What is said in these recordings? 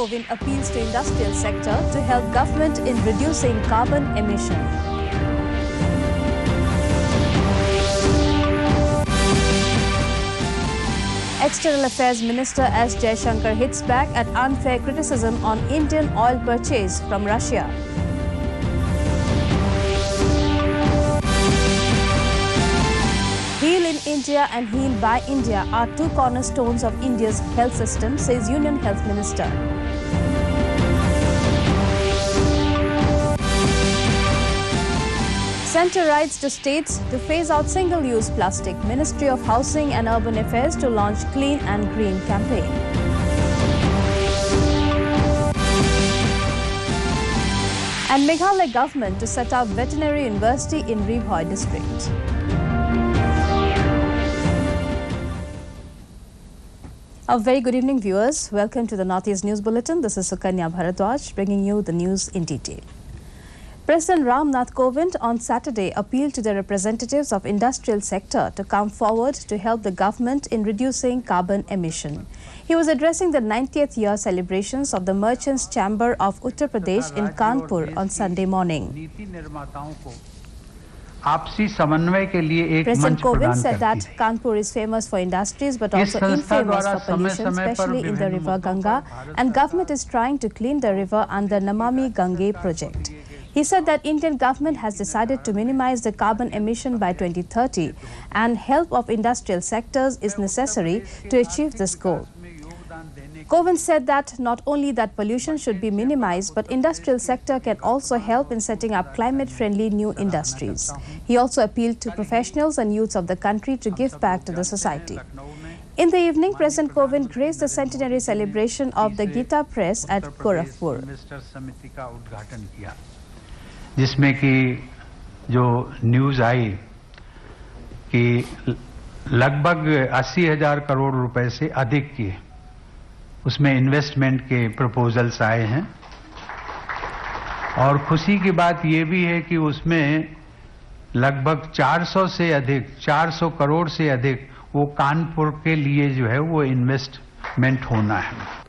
Kovind appeals to industrial sector to help government in reducing carbon emission. External Affairs Minister S. Jaishankar hits back at unfair criticism on Indian oil purchase from Russia. Heal in India and Heal by India are two cornerstones of India's health system, says Union Health Minister. Centre writes to states to phase out single-use plastic. Ministry of Housing and Urban Affairs to launch Clean and Green campaign. And Meghalaya government to set up Veterinary University in Ribhoi district. A very good evening, viewers. Welcome to the Northeast News Bulletin. This is Sukanya Bharadwaj bringing you the news in detail. President Nath Kovind on Saturday appealed to the representatives of industrial sector to come forward to help the government in reducing carbon emission. He was addressing the 90th year celebrations of the Merchants' Chamber of Uttar Pradesh in Kanpur on Sunday morning. President Kovind said that Kanpur is famous for industries but also infamous for pollution, especially in the river Ganga, and government is trying to clean the river under Namami Gange project. He said that Indian government has decided to minimize the carbon emission by 2030 and help of industrial sectors is necessary to achieve this goal. Kovind said that not only that pollution should be minimized, but industrial sector can also help in setting up climate-friendly new industries. He also appealed to professionals and youths of the country to give back to the society. In the evening, President Kovind graced the centenary celebration of the Gita Press at Gorakhpur. जिसमें कि जो news आई कि लगभग 80,000 करोड़ रुपए से अधिक की उसमें इन्वेस्टमेंट के प्रपोजल्स आए हैं और खुशी की बात ये भी है कि उसमें लगभग 400 करोड़ से अधिक वो कानपुर के लिए जो है वो इन्वेस्टमेंट होना है.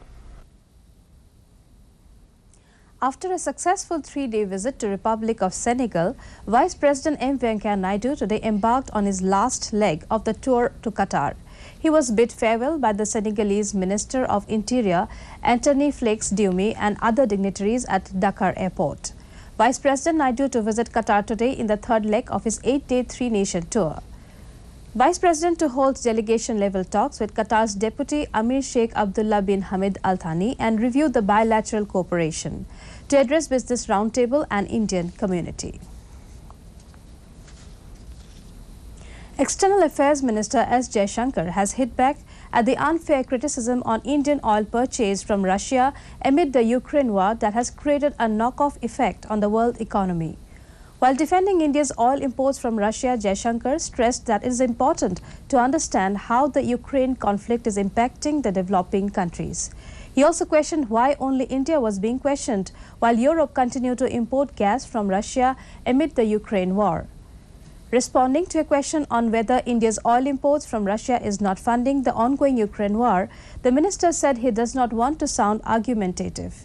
After a successful 3-day visit to Republic of Senegal, Vice President Venkaiah Naidu today embarked on his last leg of the tour to Qatar. He was bid farewell by the Senegalese Minister of Interior, Anthony Flex Dioumi, and other dignitaries at Dakar Airport. Vice President Naidu to visit Qatar today in the third leg of his 8-day 3-nation tour. Vice President to hold delegation-level talks with Qatar's Deputy Amir Sheikh Abdullah bin Hamid Al Thani and review the bilateral cooperation to address business roundtable and Indian community. External Affairs Minister S. Jaishankar has hit back at the unfair criticism on Indian oil purchase from Russia amid the Ukraine war that has created a knock-off effect on the world economy. While defending India's oil imports from Russia, Jaishankar stressed that it is important to understand how the Ukraine conflict is impacting the developing countries. He also questioned why only India was being questioned while Europe continued to import gas from Russia amid the Ukraine war. Responding to a question on whether India's oil imports from Russia is not funding the ongoing Ukraine war, the minister said he does not want to sound argumentative.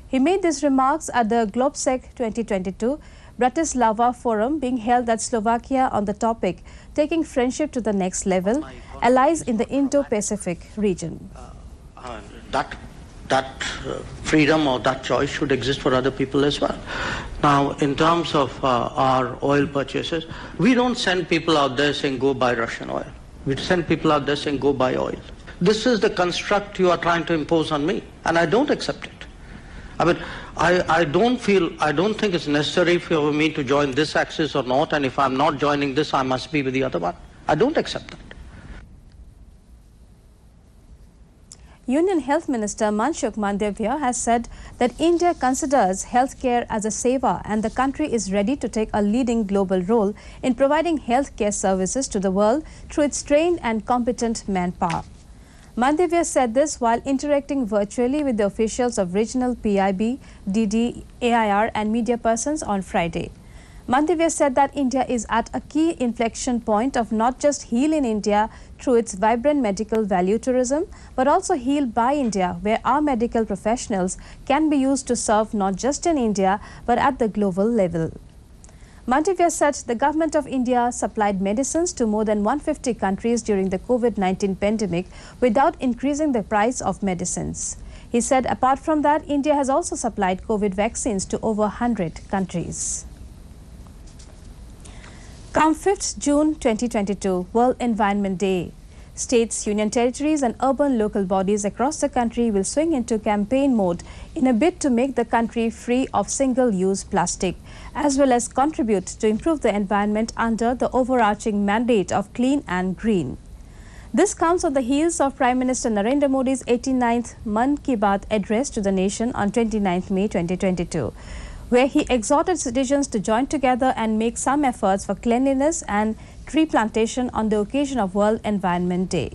He made these remarks at the Globsec 2022 Bratislava Forum being held at Slovakia on the topic taking friendship to the next level, allies in the Indo-Pacific region. That freedom or that choice should exist for other people as well. Now, in terms of our oil purchases, we don't send people out there saying go buy Russian oil. We send people out there saying go buy oil. This is the construct you are trying to impose on me, and I don't accept it. I mean, I don't think it's necessary for me to join this axis or not, and if I'm not joining this, I must be with the other one. I don't accept that. Union Health Minister Manshukh Mandavya has said that India considers healthcare as a SEVA and the country is ready to take a leading global role in providing healthcare services to the world through its trained and competent manpower. Mandavya said this while interacting virtually with the officials of regional PIB, DD, AIR and media persons on Friday. Mandavia said that India is at a key inflection point of not just Heal in India through its vibrant medical value tourism, but also Heal by India, where our medical professionals can be used to serve not just in India, but at the global level. Mandavia said the government of India supplied medicines to more than 150 countries during the COVID-19 pandemic without increasing the price of medicines. He said apart from that, India has also supplied COVID vaccines to over 100 countries. Come 5th June 2022, World Environment Day. States, union territories and urban local bodies across the country will swing into campaign mode in a bid to make the country free of single-use plastic, as well as contribute to improve the environment under the overarching mandate of clean and green. This comes on the heels of Prime Minister Narendra Modi's 89th Mann Ki Baat address to the nation on 29th May 2022. Where he exhorted citizens to join together and make some efforts for cleanliness and tree plantation on the occasion of World Environment Day.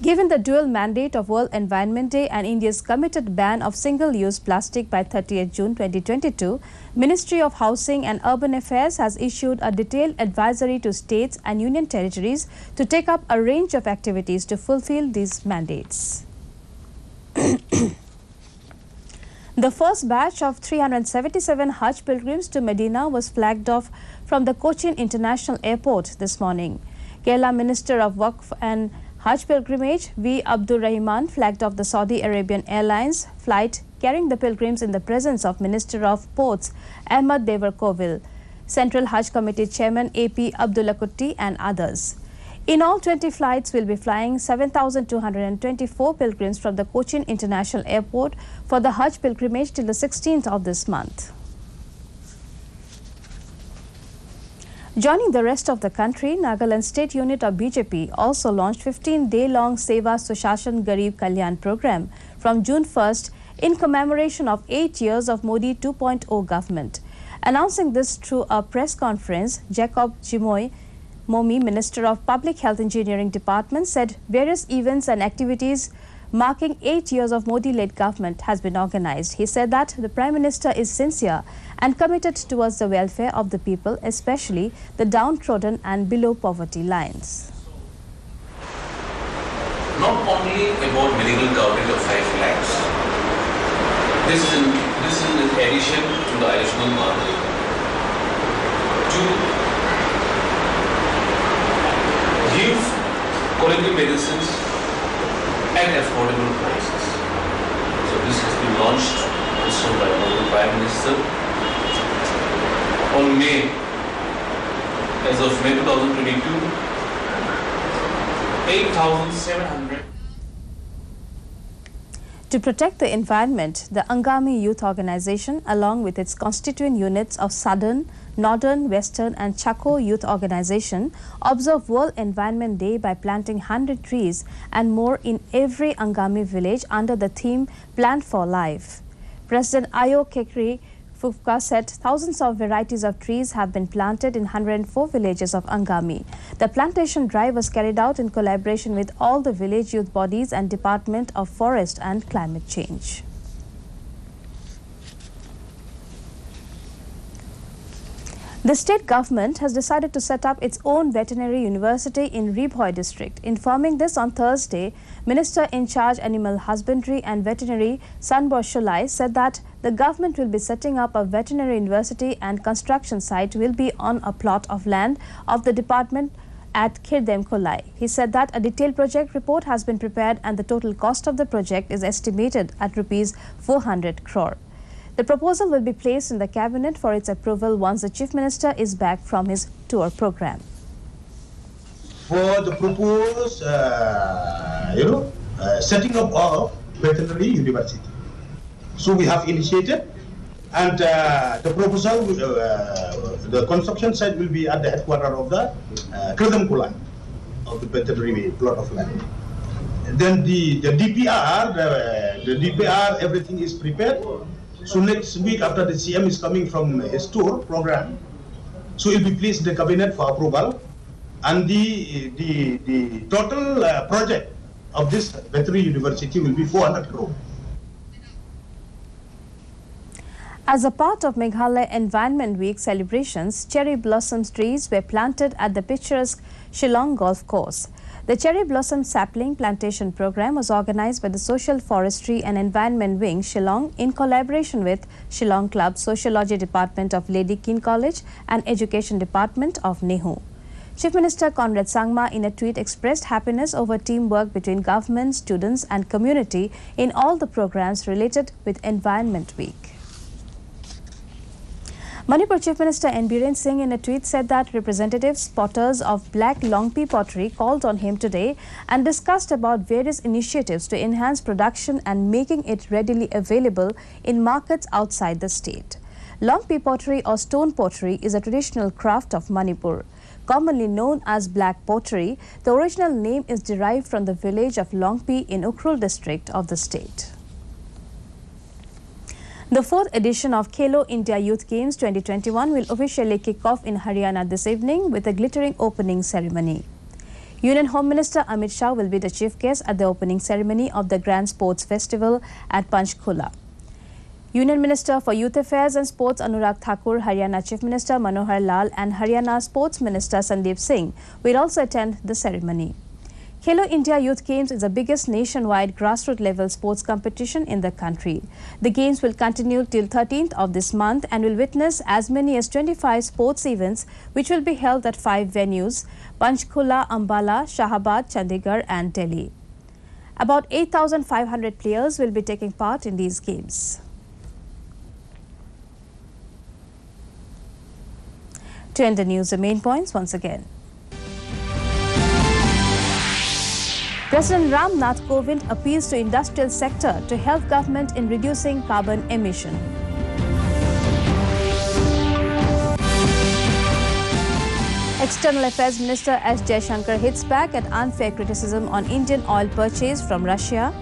Given the dual mandate of World Environment Day and India's committed ban of single-use plastic by 30th June 2022, Ministry of Housing and Urban Affairs has issued a detailed advisory to states and union territories to take up a range of activities to fulfill these mandates. The first batch of 377 Hajj pilgrims to Medina was flagged off from the Cochin International Airport this morning. Kerala Minister of Waqf and Hajj Pilgrimage V. Abdur Rahman flagged off the Saudi Arabian Airlines flight carrying the pilgrims in the presence of Minister of Ports Ahmad Devar Kovil, Central Hajj Committee Chairman A.P. Abdullah Kutti and others. In all, 20 flights will be flying 7,224 pilgrims from the Cochin International Airport for the Hajj pilgrimage till the 16th of this month. Joining the rest of the country, Nagaland State Unit of BJP also launched 15-day-long SEVA Sushashan Garib Kalyan program from June 1st in commemoration of 8 years of Modi 2.0 government. Announcing this through a press conference, Jacob Jimoy Momi, Minister of Public Health Engineering Department, said various events and activities marking 8 years of Modi-led government has been organized. He said that the Prime Minister is sincere and committed towards the welfare of the people, especially the downtrodden and below poverty lines. Not only about medical coverage of 5 lakhs, this is in addition to the additional market to give quality medicines at affordable prices. So this has been launched also by the Prime Minister on May, as of May 2022, 8,700. To protect the environment, the Angami Youth Organization, along with its constituent units of Southern, Northern, Western and Chako Youth Organization, observe World Environment Day by planting 100 trees and more in every Angami village under the theme Plant for Life. President Ayo Kekri Fufka said thousands of varieties of trees have been planted in 104 villages of Angami. The plantation drive was carried out in collaboration with all the village youth bodies and Department of Forest and Climate Change. The state government has decided to set up its own veterinary university in Ribhoi district. Informing this on Thursday, Minister in charge Animal Husbandry and Veterinary Sanbor Sholai said that the government will be setting up a veterinary university and construction site will be on a plot of land of the department at Khirdem Kolai. He said that a detailed project report has been prepared and the total cost of the project is estimated at Rs 400 crore. The proposal will be placed in the cabinet for its approval once the Chief Minister is back from his tour program. For the proposed, setting up of veterinary university. So we have initiated, and the proposal, the construction site will be at the headquarters of the Khirdem Kolai of the veterinary plot of land. And then the DPR, everything is prepared. So next week, after the CM is coming from his tour program, so it will be placed in the cabinet for approval, and the total project of this veterinary university will be 400 crore. As a part of Meghalaya Environment Week celebrations, cherry blossom trees were planted at the picturesque Shillong Golf Course. The cherry blossom sapling plantation program was organized by the Social Forestry and Environment Wing, Shillong, in collaboration with Shillong Club, Sociology Department of Lady King College and Education Department of Naidu. Chief Minister Conrad Sangma in a tweet expressed happiness over teamwork between government, students and community in all the programs related with Environment Week. Manipur Chief Minister N. Biren Singh in a tweet said that representatives, potters of Black Longpi Pottery called on him today and discussed about various initiatives to enhance production and making it readily available in markets outside the state. Longpi Pottery or stone pottery is a traditional craft of Manipur. Commonly known as black pottery, the original name is derived from the village of Longpi in Ukhrul district of the state. The fourth edition of Khelo India Youth Games 2021 will officially kick off in Haryana this evening with a glittering opening ceremony. Union Home Minister Amit Shah will be the chief guest at the opening ceremony of the Grand Sports Festival at Panchkula. Union Minister for Youth Affairs and Sports Anurag Thakur, Haryana Chief Minister Manohar Lal and Haryana Sports Minister Sandeep Singh will also attend the ceremony. Khelo India Youth Games is the biggest nationwide grassroots level sports competition in the country. The games will continue till 13th of this month and will witness as many as 25 sports events which will be held at 5 venues: Panchkula, Ambala, Shahabad, Chandigarh and Delhi. About 8,500 players will be taking part in these games. To end the news, the main points once again. President Nath Kovind appeals to industrial sector to help government in reducing carbon emission. External Affairs Minister S. Jaishankar hits back at unfair criticism on Indian oil purchase from Russia.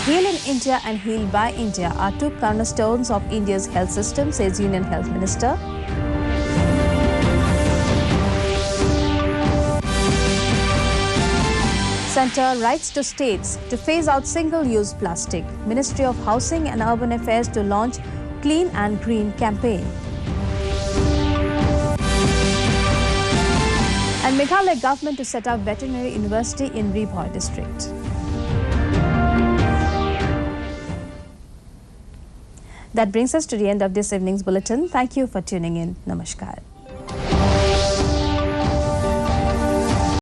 Heal in India and Heal by India are two cornerstones of India's health system, says Union Health Minister. Centre writes to states to phase out single-use plastic. Ministry of Housing and Urban Affairs to launch Clean and Green campaign. And Meghalaya government to set up Veterinary University in Ribhoi district. That brings us to the end of this evening's bulletin. Thank you for tuning in. Namaskar.